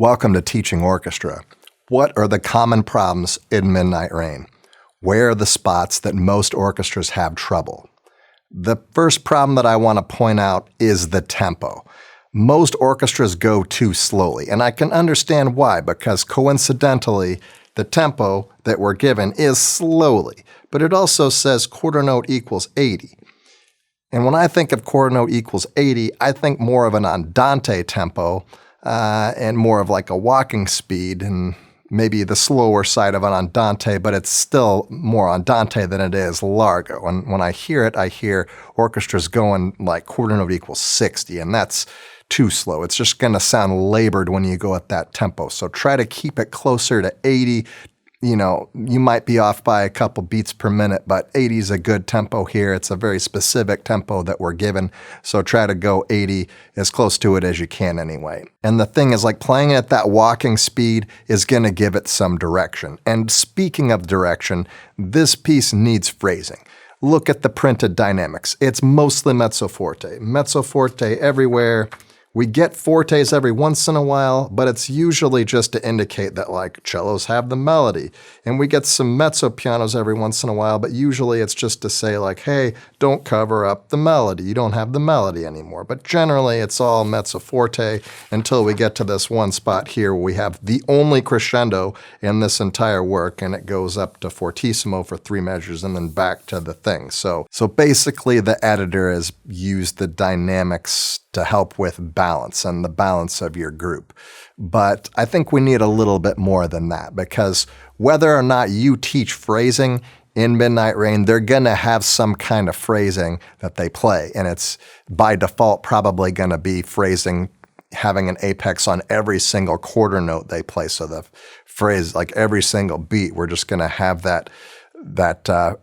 Welcome to Teaching Orchestra. What are the common problems in Midnight Rain? Where are the spots that most orchestras have trouble? The first problem that I want to point out is the tempo. Most orchestras go too slowly, and I can understand why, because coincidentally, the tempo that we're given is slowly, but it also says quarter note equals 80. And when I think of quarter note equals 80, I think more of an andante tempo and more of like a walking speed and maybe the slower side of an andante, but it's still more andante than it is largo. And when I hear it, I hear orchestras going like quarter note equals 60, and that's too slow. It's just going to sound labored when you go at that tempo. So try to keep it closer to 80. You know, you might be off by a couple beats per minute, but 80 is a good tempo here. It's a very specific tempo that we're given. So try to go 80 as close to it as you can anyway. And the thing is, like, playing at that walking speed is going to give it some direction. And speaking of direction, this piece needs phrasing. Look at the printed dynamics. It's mostly mezzo forte. Mezzo forte everywhere. We get fortes every once in a while, but it's usually just to indicate that, like, cellos have the melody. And we get some mezzo pianos every once in a while, but usually it's just to say, like, hey, don't cover up the melody. You don't have the melody anymore. But generally, it's all mezzo forte until we get to this one spot here where we have the only crescendo in this entire work, and it goes up to fortissimo for 3 measures and then back to the thing. So basically, the editor has used the dynamics to help with balance and the balance of your group. But I think we need a little bit more than that, because whether or not you teach phrasing in Midnight Rain, they're going to have some kind of phrasing that they play. And it's by default probably going to be phrasing having an apex on every single quarter note they play. So the phrase, like every single beat, we're just going to have that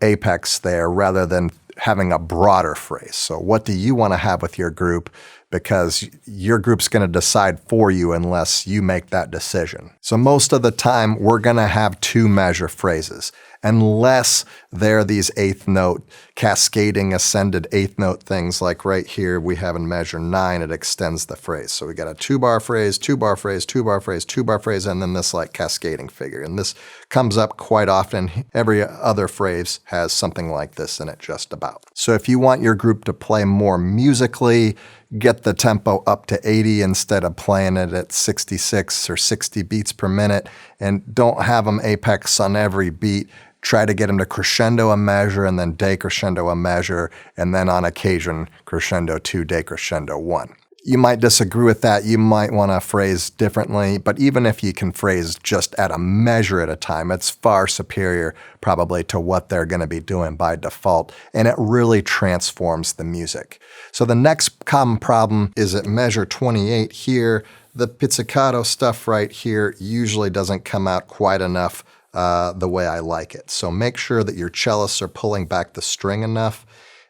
apex there rather than having a broader phrase. So what do you want to have with your group? Because your group's going to decide for you unless you make that decision. So most of the time, we're going to have 2-measure phrases, unless they're these 8th note, cascading ascended 8th note things, like right here we have in measure 9, it extends the phrase. So we got a 2-bar phrase, 2-bar phrase, 2-bar phrase, 2-bar phrase, and then this like cascading figure. And this comes up quite often. Every other phrase has something like this in it just about. So if you want your group to play more musically, get the tempo up to 80 instead of playing it at 66 or 60 beats per minute, and don't have them apex on every beat. Try to get them to crescendo a measure and then decrescendo a measure, and then on occasion crescendo 2, decrescendo 1. You might disagree with that. You might want to phrase differently, but even if you can phrase just at a measure at a time, it's far superior probably to what they're going to be doing by default, and it really transforms the music. So the next common problem is at measure 28 here. The pizzicato stuff right here usually doesn't come out quite enough the way I like it. So make sure that your cellists are pulling back the string enough.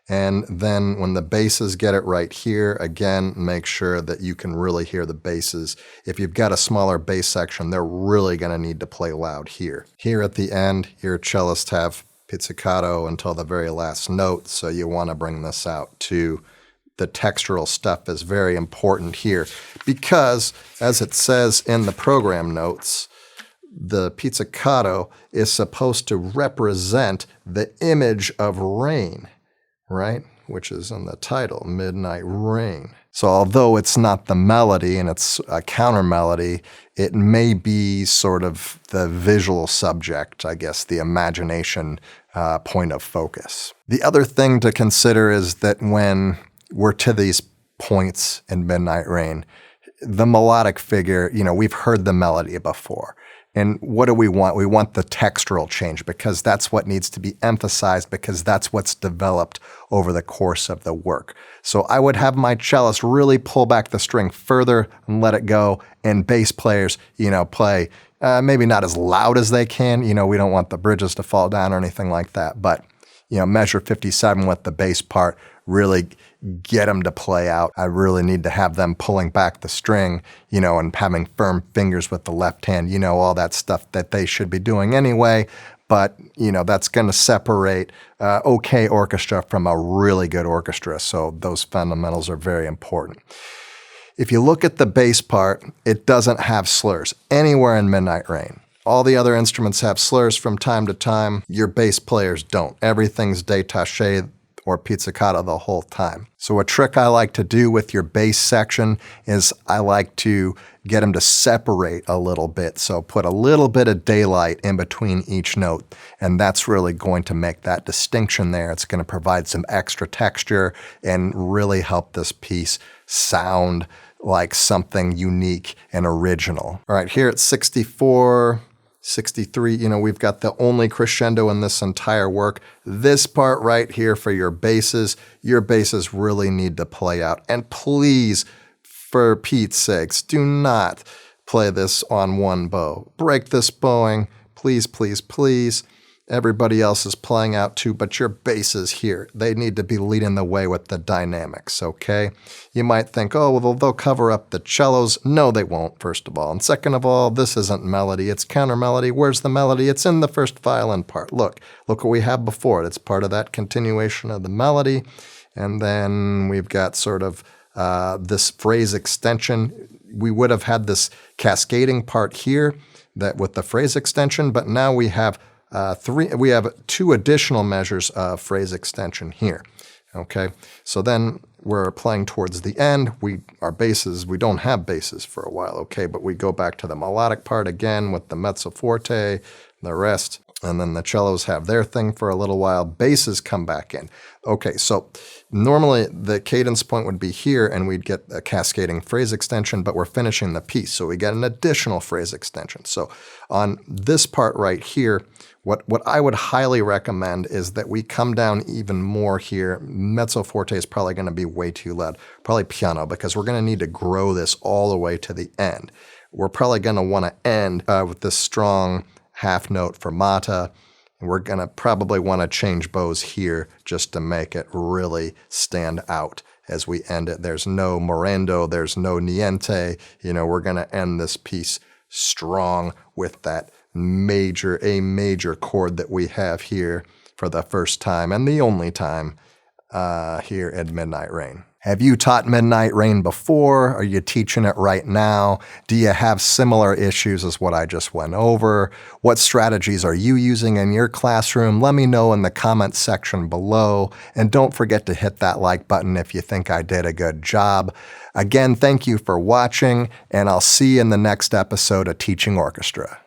And then when the basses get it right here, again, make sure that you can really hear the basses. If you've got a smaller bass section, they're really going to need to play loud here. Here at the end, your cellists have pizzicato until the very last note, so you want to bring this out too. The textural stuff is very important here because, as it says in the program notes, the pizzicato is supposed to represent the image of rain, right? Which is in the title, Midnight Rain. So although it's not the melody and it's a counter melody, it may be sort of the visual subject, I guess, the imagination point of focus. The other thing to consider is that when we're to these points in Midnight Rain, the melodic figure, we've heard the melody before. And what do we want? We want the textural change, because that's what needs to be emphasized, because that's what's developed over the course of the work. So I would have my cellist really pull back the string further and let it go, and bass players, play maybe not as loud as they can. We don't want the bridges to fall down or anything like that, but measure 57 with the bass part, really get them to play out. I really need to have them pulling back the string, and having firm fingers with the left hand, all that stuff that they should be doing anyway. But, that's going to separate okay orchestra from a really good orchestra. So those fundamentals are very important. If you look at the bass part, it doesn't have slurs anywhere in Midnight Rain. All the other instruments have slurs from time to time. Your bass players don't. Everything's détaché or pizzicato the whole time. So a trick I like to do with your bass section is I like to get them to separate a little bit. So put a little bit of daylight in between each note, and that's really going to make that distinction there. It's going to provide some extra texture and really help this piece sound like something unique and original. All right, here at 64, 63, we've got the only crescendo in this entire work. This part right here for your basses really need to play out. And please, for Pete's sakes, do not play this on one bow. Break this bowing, please, please, please. Everybody else is playing out too, but your basses here, they need to be leading the way with the dynamics, okay? You might think, oh, well, they'll cover up the cellos. No, they won't, first of all. And second of all, this isn't melody, it's counter melody. Where's the melody? It's in the first violin part. Look what we have before it. It's part of that continuation of the melody. And then we've got sort of this phrase extension. We would have had this cascading part here that with the phrase extension, but now we have two additional measures of phrase extension here. Okay, so then we're playing towards the end. Our basses, we don't have basses for a while, okay, but we go back to the melodic part again with the mezzo forte, the rest, and then the cellos have their thing for a little while. Basses come back in. Okay, so normally the cadence point would be here and we'd get a cascading phrase extension, but we're finishing the piece, so we get an additional phrase extension. So on this part right here, what I would highly recommend is that we come down even more here. Mezzo forte is probably going to be way too loud, probably piano, because we're going to need to grow this all the way to the end. We're probably going to want to end with this strong half note fermata. And we're going to probably want to change bows here just to make it really stand out as we end it. There's no morendo, there's no niente. We're going to end this piece strong with that A major chord that we have here for the first time and the only time here at Midnight Rain. Have you taught Midnight Rain before? Are you teaching it right now? Do you have similar issues as what I just went over? What strategies are you using in your classroom? Let me know in the comments section below. And don't forget to hit that like button if you think I did a good job. Again, thank you for watching, and I'll see you in the next episode of Teaching Orchestra.